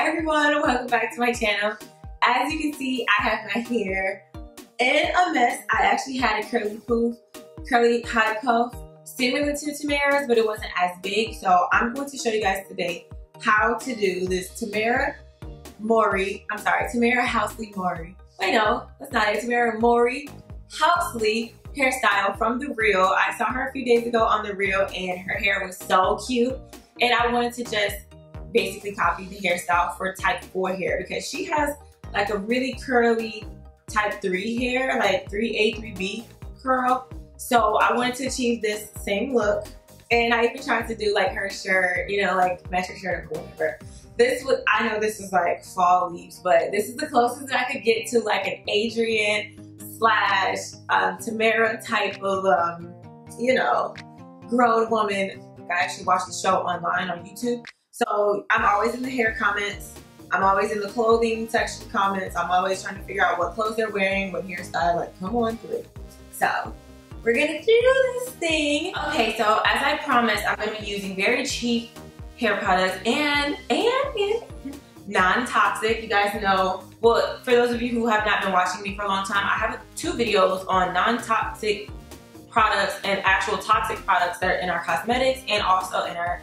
Hi everyone, welcome back to my channel. As you can see, I have my hair in a mess. I actually had a curly high puff similar to Tamara's, but it wasn't as big. So I'm going to show you guys today how to do this Tamara Housley Maury. Wait, no, that's not it. Tamara Maury Housley hairstyle from The Real. I saw her a few days ago on The Real and her hair was so cute. And I wanted to just basically copy the hairstyle for type 4 hair because she has like a really curly type 3 hair, like 3A, 3B curl. So I wanted to achieve this same look. And I even tried to do like her shirt, you know, like match her shirt or whatever. I know this is like fall leaves, but this is the closest that I could get to like an Adrienne / Tamara type of, you know, grown woman. I actually watched the show online on YouTube. So I'm always in the hair comments. I'm always in the clothing section comments. I'm always trying to figure out what clothes they're wearing, what hairstyle, like come on through. So we're gonna do this thing. Okay, so as I promised, I'm gonna be using very cheap hair products and non-toxic. You guys know, well, for those of you who have not been watching me for a long time, I have 2 videos on non-toxic products and actual toxic products that are in our cosmetics and also in our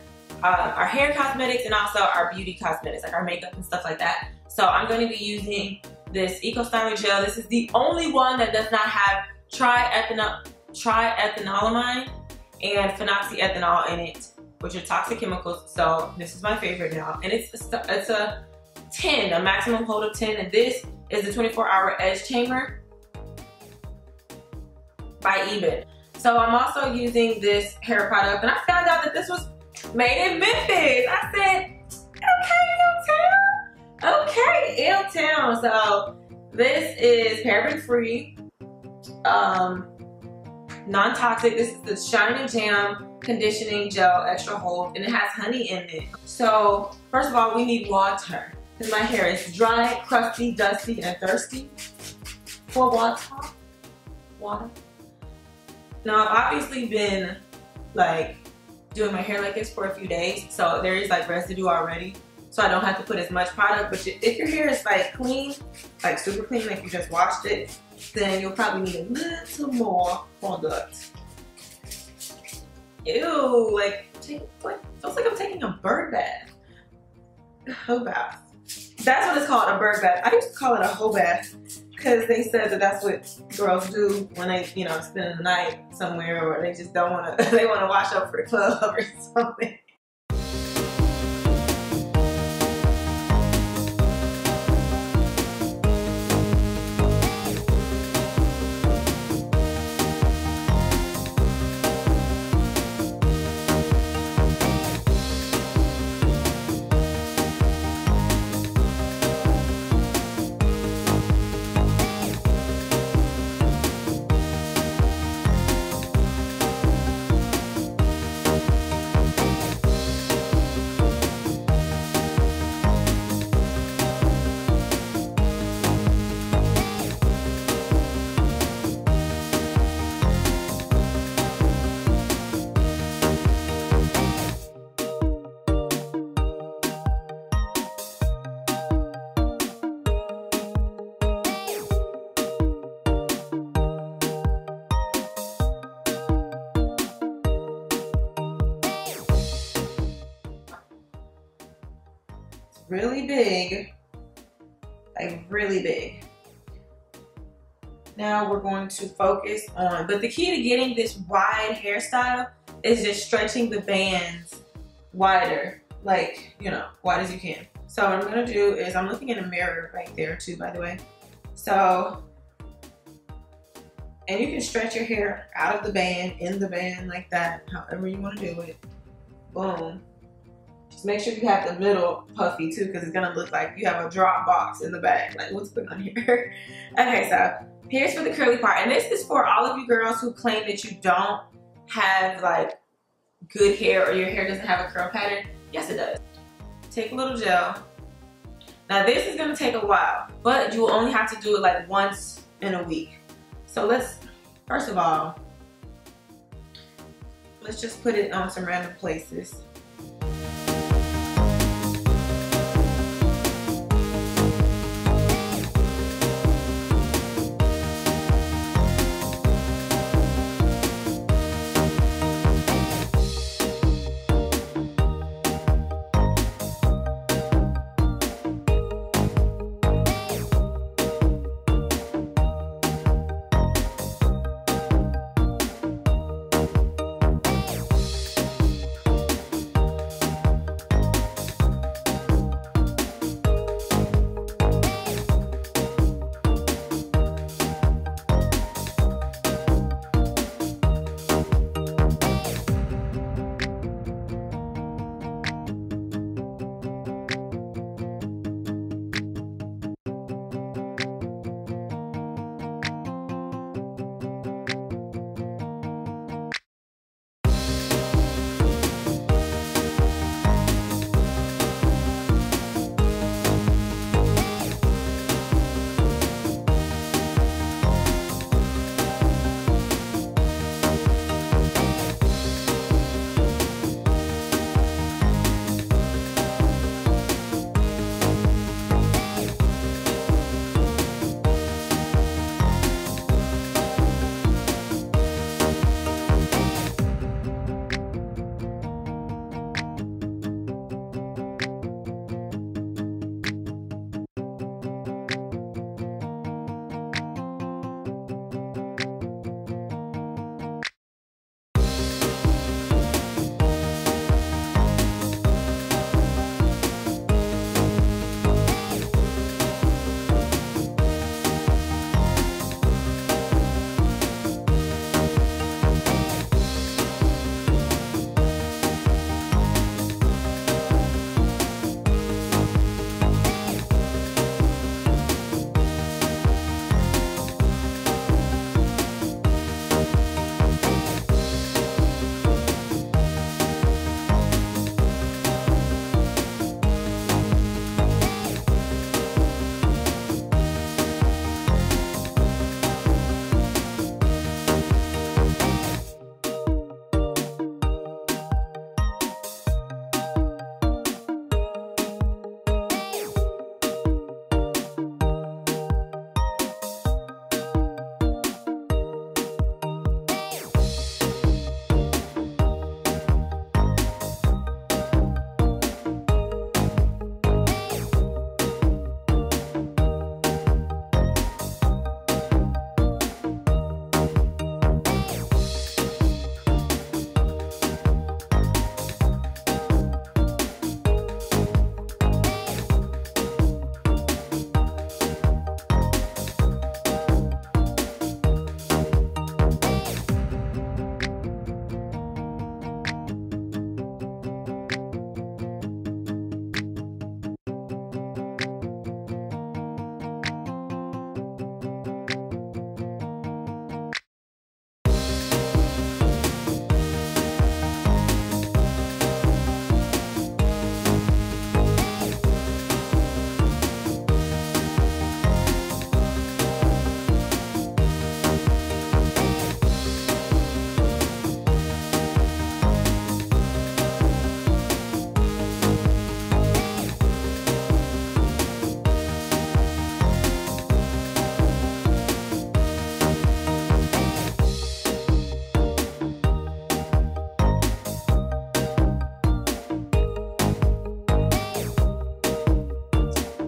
hair cosmetics and also our beauty cosmetics, like our makeup and stuff like that. So I'm going to be using this Eco Styler gel. This is the only one that does not have triethanolamine and phenoxyethanol in it, which are toxic chemicals. So this is my favorite now, and it's a 10, a maximum hold of 10, and this is the 24-hour edge tamer by Ebin. So I'm also using this hair product, and I found out that this was made in Memphis. I said, okay, L-Town. So this is paraben free, non-toxic. This is the Shine and Jam conditioning gel extra hold, and it has honey in it. So first of all, we need water because my hair is dry, crusty, dusty, and thirsty for water. Now I've obviously been like doing my hair like this for a few days, so there is like residue already, so I don't have to put as much product. But if your hair is like clean, like super clean, like you just washed it, then you'll probably need a little more product. Ew, like feels like I'm taking a bird bath. Hoe bath. That's what it's called, a bird bath. I used to call it a hoe bath because they said that that's what girls do when they, you know, spend the night somewhere, or they just don't want to, they want to wash up for the club or something. Really big, like really big. Now we're going to focus on, but the key to getting this wide hairstyle is just stretching the bands wider, like, you know, wide as you can. So what I'm gonna do is, I'm looking in a mirror right there too, by the way. So, and you can stretch your hair out of the band, in the band, like that, however you wanna do it. Boom. Just make sure you have the middle puffy too, because it's gonna look like you have a drop box in the back. Like, what's going on here? Okay, so here's for the curly part. And this is for all of you girls who claim that you don't have like good hair, or your hair doesn't have a curl pattern. Yes, it does. Take a little gel. Now this is gonna take a while, but you will only have to do it like once in a week. So let's, first of all, let's just put it on some random places.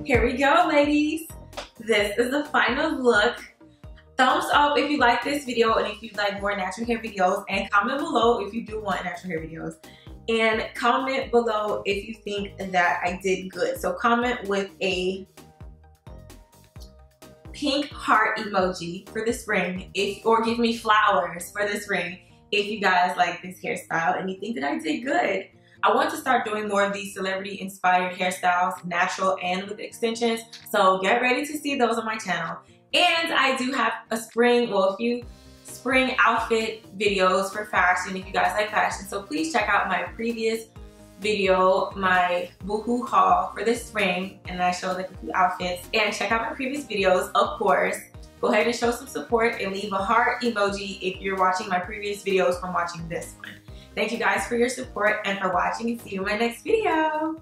here we go, ladies. This is the final look. Thumbs up if you like this video and if you like more natural hair videos, and comment below if you do want natural hair videos. And comment below if you think that I did good. So comment with a pink heart emoji for this ring, or give me flowers for this ring if you guys like this hairstyle and you think that I did good. I want to start doing more of these celebrity inspired hairstyles, natural and with extensions. So get ready to see those on my channel. And I do have a few spring outfit videos for fashion if you guys like fashion. So please check out my previous video, my Boohoo haul for this spring, and I showed like a few outfits. And check out my previous videos, of course. Go ahead and show some support and leave a heart emoji if you're watching my previous videos from watching this one. Thank you guys for your support and for watching, and see you in my next video.